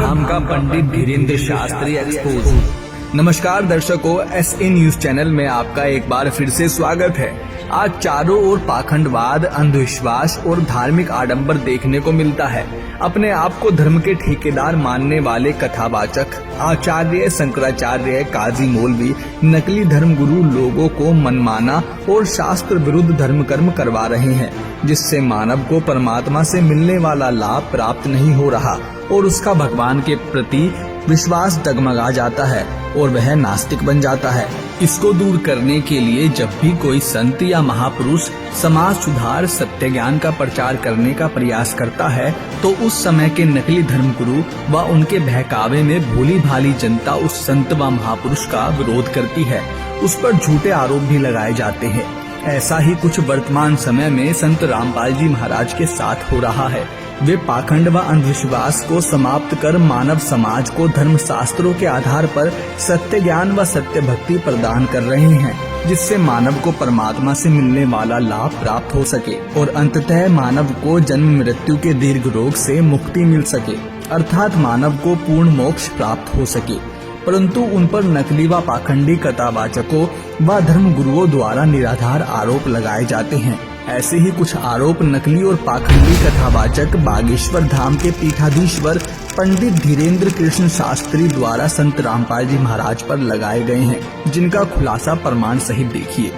धाम का पंडित धीरेन्द्र शास्त्री एक्सपोज। नमस्कार दर्शकों, SA न्यूज चैनल में आपका एक बार फिर से स्वागत है। आज चारों ओर पाखंडवाद, अंधविश्वास और धार्मिक आडंबर देखने को मिलता है। अपने आप को धर्म के ठेकेदार मानने वाले कथावाचक, आचार्य, शंकराचार्य, काजी मौलवी, नकली धर्म गुरु लोगों को मनमाना और शास्त्र विरुद्ध धर्म कर्म करवा रहे हैं, जिससे मानव को परमात्मा से मिलने वाला लाभ प्राप्त नहीं हो रहा और उसका भगवान के प्रति विश्वास डगमगा जाता है और वह नास्तिक बन जाता है। इसको दूर करने के लिए जब भी कोई संत या महापुरुष समाज सुधार, सत्य ज्ञान का प्रचार करने का प्रयास करता है, तो उस समय के नकली धर्मगुरु व उनके बहकावे में भोली भाली जनता उस संत व महापुरुष का विरोध करती है। उस पर झूठे आरोप भी लगाए जाते हैं। ऐसा ही कुछ वर्तमान समय में संत रामपाल जी महाराज के साथ हो रहा है। वे पाखंड व अंधविश्वास को समाप्त कर मानव समाज को धर्म शास्त्रों के आधार पर सत्य ज्ञान व सत्य भक्ति प्रदान कर रहे हैं, जिससे मानव को परमात्मा से मिलने वाला लाभ प्राप्त हो सके और अंततः मानव को जन्म मृत्यु के दीर्घ रोग से मुक्ति मिल सके, अर्थात मानव को पूर्ण मोक्ष प्राप्त हो सके। परंतु उन पर नकली व पाखंडी कथावाचकों व धर्म गुरुओं द्वारा निराधार आरोप लगाए जाते हैं। ऐसे ही कुछ आरोप नकली और पाखंडी कथावाचक बागेश्वर धाम के पीठाधीश्वर पंडित धीरेन्द्र कृष्ण शास्त्री द्वारा संत रामपाल जी महाराज पर लगाए गए हैं, जिनका खुलासा प्रमाण सहित देखिए।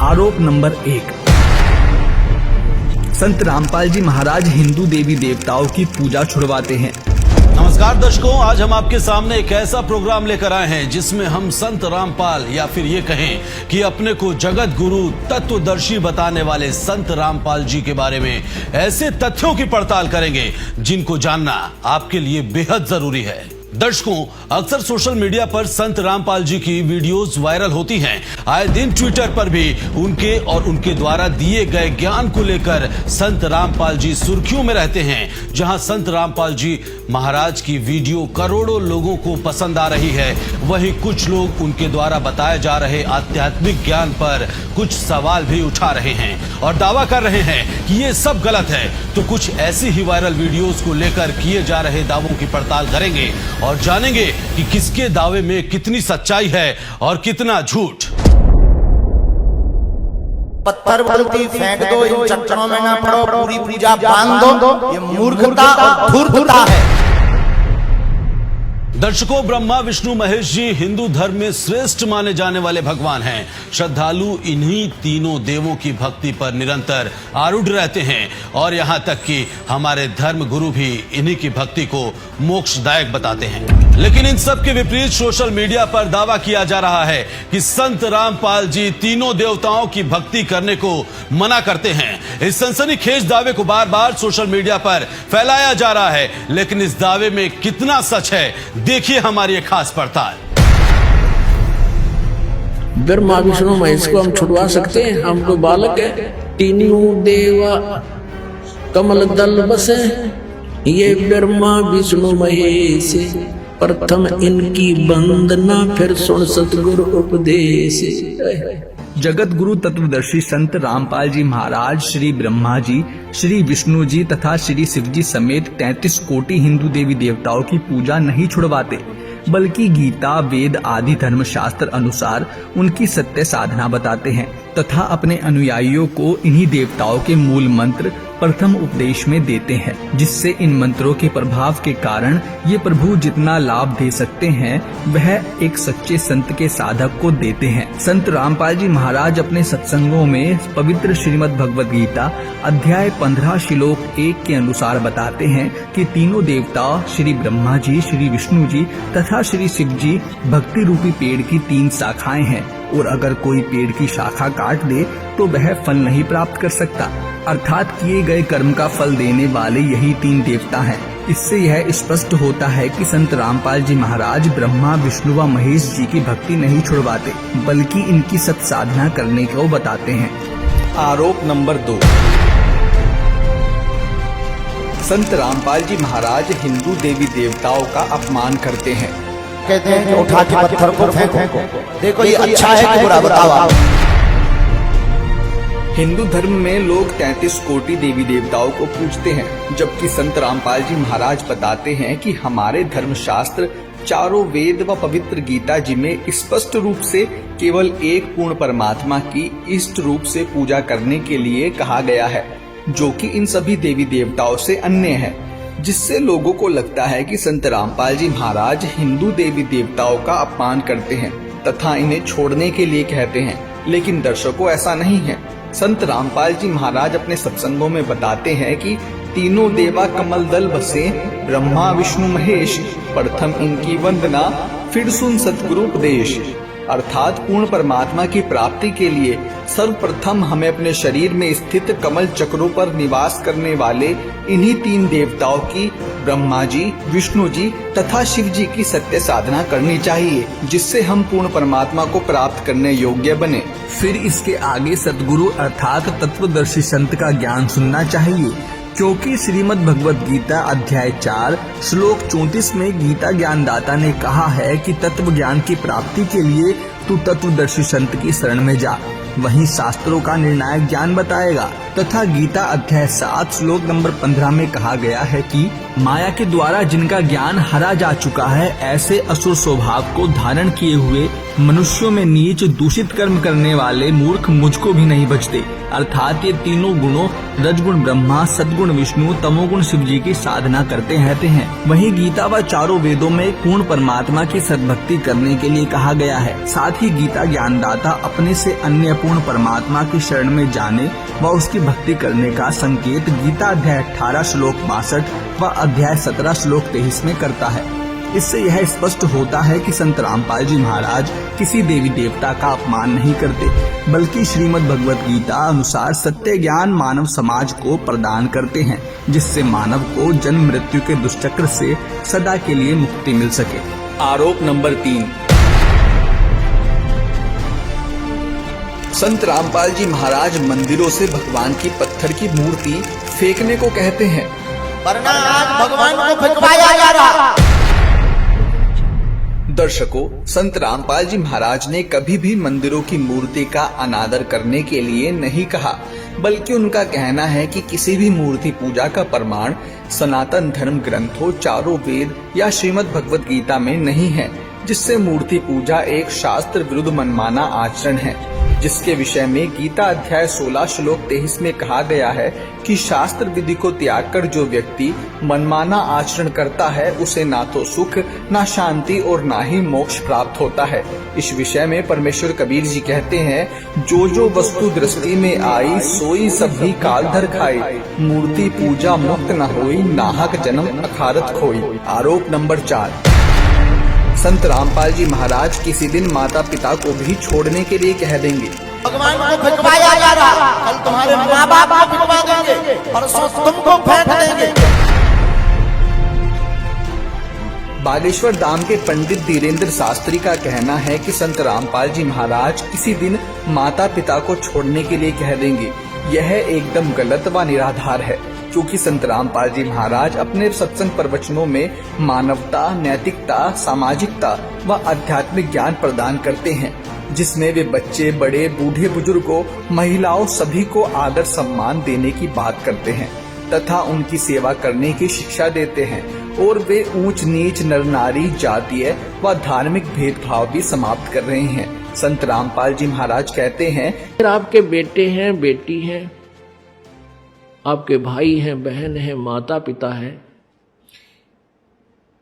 आरोप नंबर 1, संत रामपाल जी महाराज हिंदू देवी देवताओं की पूजा छुड़वाते हैं। नमस्कार दर्शकों, आज हम आपके सामने एक ऐसा प्रोग्राम लेकर आए हैं जिसमें हम संत रामपाल या फिर ये कहें कि अपने को जगत गुरु तत्वदर्शी बताने वाले संत रामपाल जी के बारे में ऐसे तथ्यों की पड़ताल करेंगे जिनको जानना आपके लिए बेहद जरूरी है। दर्शकों, अक्सर सोशल मीडिया पर संत रामपाल जी की वीडियोस वायरल होती हैं। आए दिन ट्विटर पर भी उनके और उनके द्वारा दिए गए ज्ञान को लेकर संत रामपाल जी सुर्खियों में रहते हैं। जहां संत रामपाल जी महाराज की वीडियो करोड़ों लोगों को पसंद आ रही है, वहीं कुछ लोग उनके द्वारा बताए जा रहे आध्यात्मिक ज्ञान पर कुछ सवाल भी उठा रहे हैं और दावा कर रहे हैं कि ये सब गलत है। तो कुछ ऐसी ही वायरल वीडियोस को लेकर किए जा रहे दावों की पड़ताल करेंगे और जानेंगे कि किसके दावे में कितनी सच्चाई है और कितना झूठ। पत्थर बल्टी फेंक दो, इन चट्टानों में ना पड़ो, पूरी पूजा बांध दो, ये मूर्खता और धूर्तता है। दर्शकों, ब्रह्मा विष्णु महेश जी हिंदू धर्म में श्रेष्ठ माने जाने वाले भगवान हैं। श्रद्धालु इन्हीं तीनों देवों की भक्ति पर निरंतर आरूढ़ रहते हैं और यहाँ तक कि हमारे धर्म गुरु भी इन्हीं की भक्ति को मोक्षदायक बताते हैं। लेकिन इन सब के विपरीत सोशल मीडिया पर दावा किया जा रहा है कि संत रामपाल जी तीनों देवताओं की भक्ति करने को मना करते हैं। इस सनसनीखेज दावे को बार बार सोशल मीडिया पर फैलाया जा रहा है, लेकिन इस दावे में कितना सच है, देखिए हमारी एक खास पड़ताल। ब्रह्मा विष्णु महेश को हम छुड़वा सकते हैं? हम तो बालक है। तीनों देवा कमल दल बसे, ये ब्रह्मा विष्णु महेश, प्रथम इनकी वंदना फिर सुन सतगुरु उपदेश। जगत गुरु तत्वदर्शी संत रामपाल जी महाराज श्री ब्रह्मा जी, श्री विष्णु जी तथा श्री शिव जी समेत 33 कोटि हिंदू देवी देवताओं की पूजा नहीं छुड़वाते, बल्कि गीता, वेद आदि धर्म शास्त्र अनुसार उनकी सत्य साधना बताते हैं तथा अपने अनुयायियों को इन्हीं देवताओं के मूल मंत्र प्रथम उपदेश में देते हैं, जिससे इन मंत्रों के प्रभाव के कारण ये प्रभु जितना लाभ दे सकते हैं वह एक सच्चे संत के साधक को देते हैं। संत रामपाल जी महाराज अपने सत्संगों में पवित्र श्रीमद् भगवद गीता अध्याय 15 श्लोक 1 के अनुसार बताते हैं कि तीनों देवता श्री ब्रह्मा जी, श्री विष्णु जी तथा श्री शिव जी भक्ति रूपी पेड़ की 3 शाखाएं हैं और अगर कोई पेड़ की शाखा काट दे तो वह फल नहीं प्राप्त कर सकता, अर्थात किए गए कर्म का फल देने वाले यही 3 देवता हैं। इससे यह स्पष्ट होता है कि संत रामपाल जी महाराज ब्रह्मा विष्णु व महेश जी की भक्ति नहीं छुड़वाते, बल्कि इनकी सत साधना करने को बताते हैं। आरोप नंबर 2, संत रामपाल जी महाराज हिंदू देवी देवताओं का अपमान करते हैं। कहते हैं कि उठा के पत्थर को फेंको, देखो ये अच्छा है कि बुरा, बताओ। हिंदू धर्म में लोग 33 कोटि देवी देवताओं को पूजते हैं, जबकि संत रामपाल जी महाराज बताते हैं कि हमारे धर्म शास्त्र चारों वेद व पवित्र गीता जी में स्पष्ट रूप से केवल एक पूर्ण परमात्मा की इष्ट रूप से पूजा करने के लिए कहा गया है, जो कि इन सभी देवी देवताओं से अन्य है, जिससे लोगों को लगता है कि संत रामपाल जी महाराज हिंदू देवी देवताओं का अपमान करते हैं तथा इन्हें छोड़ने के लिए कहते हैं। लेकिन दर्शकों, ऐसा नहीं है। संत रामपाल जी महाराज अपने सत्संगों में बताते हैं कि तीनों देवा कमल दल बसे, ब्रह्मा विष्णु महेश, प्रथम इनकी वंदना, फिर सुन सतगुरु उपदेश। अर्थात पूर्ण परमात्मा की प्राप्ति के लिए सर्वप्रथम हमें अपने शरीर में स्थित कमल चक्रों पर निवास करने वाले इन्हीं तीन देवताओं की, ब्रह्मा जी, विष्णु जी तथा शिव जी की सत्य साधना करनी चाहिए, जिससे हम पूर्ण परमात्मा को प्राप्त करने योग्य बने। फिर इसके आगे सतगुरु अर्थात तत्वदर्शी संत का ज्ञान सुनना चाहिए, क्योंकि श्रीमद् भगवत गीता अध्याय 4 श्लोक 34 में गीता ज्ञानदाता ने कहा है कि तत्व ज्ञान की प्राप्ति के लिए तू तत्वदर्शी संत की शरण में जा, वहीं शास्त्रों का निर्णायक ज्ञान बताएगा। तथा गीता अध्याय 7 श्लोक नंबर 15 में कहा गया है कि माया के द्वारा जिनका ज्ञान हरा जा चुका है, ऐसे असुर स्वभाव को धारण किए हुए मनुष्यों में नीच दूषित कर्म करने वाले मूर्ख मुझको भी नहीं बचते। अर्थात ये तीनों गुणों रजगुण ब्रह्मा, सद्गुण विष्णु, तमोगुण शिव जी की साधना करते रहते हैं। वहीं गीता व चारों वेदों में पूर्ण परमात्मा की सद्भक्ति करने के लिए कहा गया है। साथ ही गीता ज्ञानदाता अपने से अन्य पूर्ण परमात्मा की शरण में जाने व उसकी भक्ति करने का संकेत गीता अध्याय 18 श्लोक 62 व अध्याय 17 श्लोक 23 में करता है। इससे यह स्पष्ट होता है कि संत रामपाल जी महाराज किसी देवी देवता का अपमान नहीं करते, बल्कि श्रीमद् भगवत गीता अनुसार सत्य ज्ञान मानव समाज को प्रदान करते हैं, जिससे मानव को जन्म मृत्यु के दुष्चक्र से सदा के लिए मुक्ति मिल सके। आरोप नंबर 3, संत रामपाल जी महाराज मंदिरों से भगवान की पत्थर की मूर्ति फेंकने को कहते हैं, वरना आज भगवान को फेंकवाया जा रहा। दर्शकों, संत रामपाल जी महाराज ने कभी भी मंदिरों की मूर्ति का अनादर करने के लिए नहीं कहा, बल्कि उनका कहना है कि किसी भी मूर्ति पूजा का प्रमाण सनातन धर्म ग्रंथों, चारों वेद या श्रीमद् भगवत गीता में नहीं है, जिससे मूर्ति पूजा एक शास्त्र विरुद्ध मनमाना आचरण है, जिसके विषय में गीता अध्याय 16 श्लोक 23 में कहा गया है कि शास्त्र विधि को त्याग कर जो व्यक्ति मनमाना आचरण करता है, उसे ना तो सुख, ना शांति और ना ही मोक्ष प्राप्त होता है। इस विषय में परमेश्वर कबीर जी कहते हैं, जो जो वस्तु दृष्टि में आई, सोई सभी काल धर खाई, मूर्ति पूजा मुक्त न होई, नाहक जन्म अखारत खोई। आरोप नंबर 4, संत रामपाल जी महाराज किसी दिन माता पिता को भी छोड़ने के लिए कह देंगे। भगवान को फेंकवाया जा रहा, कल तुम्हारे माँ बाप को फेंकवा देंगे, परसों तुमको फेंक देंगे। बागेश्वर धाम के पंडित धीरेन्द्र शास्त्री का कहना है कि संत रामपाल जी महाराज किसी दिन माता पिता को छोड़ने के लिए कह देंगे। यह एकदम गलत व निराधार है, क्योंकि संत रामपाल जी महाराज अपने सत्संग प्रवचनों में मानवता, नैतिकता, सामाजिकता व आध्यात्मिक ज्ञान प्रदान करते हैं, जिसमें वे बच्चे, बड़े, बूढ़े, बुजुर्गों, महिलाओं सभी को आदर सम्मान देने की बात करते हैं तथा उनकी सेवा करने की शिक्षा देते हैं, और वे ऊंच नीच, नर नारी, जातीय व धार्मिक भेदभाव भी समाप्त कर रहे हैं। संत रामपाल जी महाराज कहते हैं, आपके बेटे हैं, बेटी हैं, आपके भाई हैं, बहन हैं, माता पिता हैं,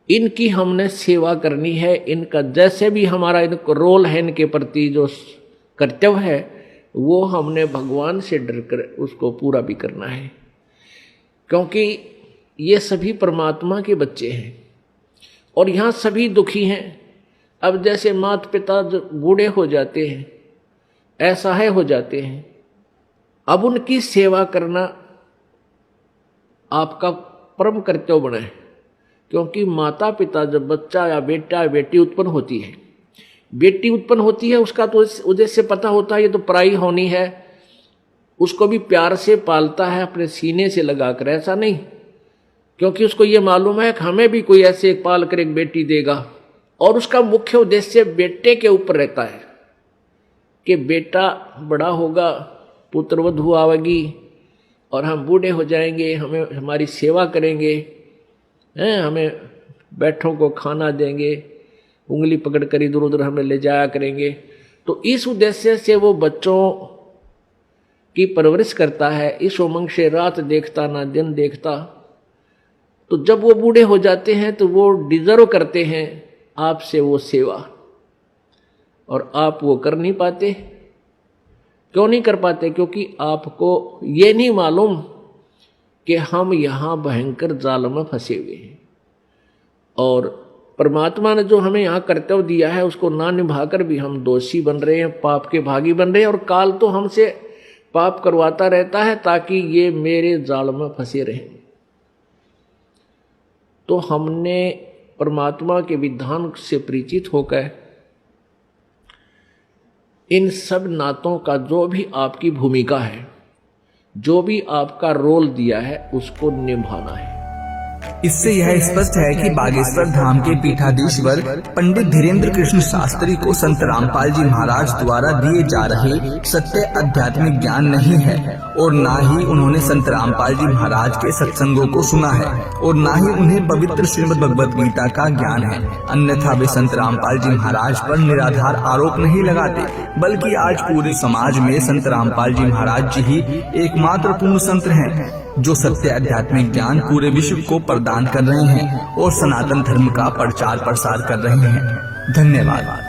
इनकी हमने सेवा करनी है। इनका जैसे भी हमारा इनको रोल है, इनके प्रति जो कर्तव्य है, वो हमने भगवान से डर कर उसको पूरा भी करना है, क्योंकि ये सभी परमात्मा के बच्चे हैं और यहाँ सभी दुखी हैं। अब जैसे माता पिता जो बूढ़े हो जाते हैं, असहाय हो जाते हैं, अब उनकी सेवा करना आपका परम कर्तव्य बना है, क्योंकि माता पिता जब बच्चा या बेटा या बेटी उत्पन्न होती है, बेटी उत्पन्न होती है, उसका तो उद्देश्य पता होता है, ये तो पराई होनी है, उसको भी प्यार से पालता है, अपने सीने से लगाकर। ऐसा नहीं, क्योंकि उसको ये मालूम है कि हमें भी कोई ऐसे एक पाल कर एक बेटी देगा, और उसका मुख्य उद्देश्य बेटे के ऊपर रहता है कि बेटा बड़ा होगा पुत्र वधू आवेगी और हम बूढ़े हो जाएंगे, हमें हमारी सेवा करेंगे, हैं, हमें बैठों को खाना देंगे, उंगली पकड़ कर इधर उधर हमें ले जाया करेंगे। तो इस उद्देश्य से वो बच्चों की परवरिश करता है, इस उमंग से रात देखता ना दिन देखता। तो जब वो बूढ़े हो जाते हैं तो वो डिजर्व करते हैं आपसे वो सेवा, और आप वो कर नहीं पाते। क्यों नहीं कर पाते? क्योंकि आपको ये नहीं मालूम कि हम यहाँ भयंकर जाल में फंसे हुए हैं, और परमात्मा ने जो हमें यहाँ कर्तव्य दिया है उसको ना निभाकर भी हम दोषी बन रहे हैं, पाप के भागी बन रहे हैं, और काल तो हमसे पाप करवाता रहता है ताकि ये मेरे जाल में फंसे रहें। तो हमने परमात्मा के विधान से परिचित होकर इन सब नातों का जो भी आपकी भूमिका है, जो भी आपका रोल दिया है, उसको निभाना है। इससे यह स्पष्ट है कि बागेश्वर धाम के पीठाधीश्वर पंडित धीरेन्द्र कृष्ण शास्त्री को संत रामपाल जी महाराज द्वारा दिए जा रहे सत्य आध्यात्मिक ज्ञान नहीं है, और ना ही उन्होंने संत रामपाल जी महाराज के सत्संगों को सुना है, और ना ही उन्हें पवित्र श्रीमद् भगवत गीता का ज्ञान है। अन्यथा वे संत रामपाल जी महाराज पर निराधार आरोप नहीं लगाते, बल्कि आज पूरे समाज में संत रामपाल जी महाराज जी ही एकमात्र पूर्ण संत हैं जो सत्य आध्यात्मिक ज्ञान पूरे विश्व को प्रदान कर रहे हैं और सनातन धर्म का प्रचार प्रसार कर रहे हैं। धन्यवाद।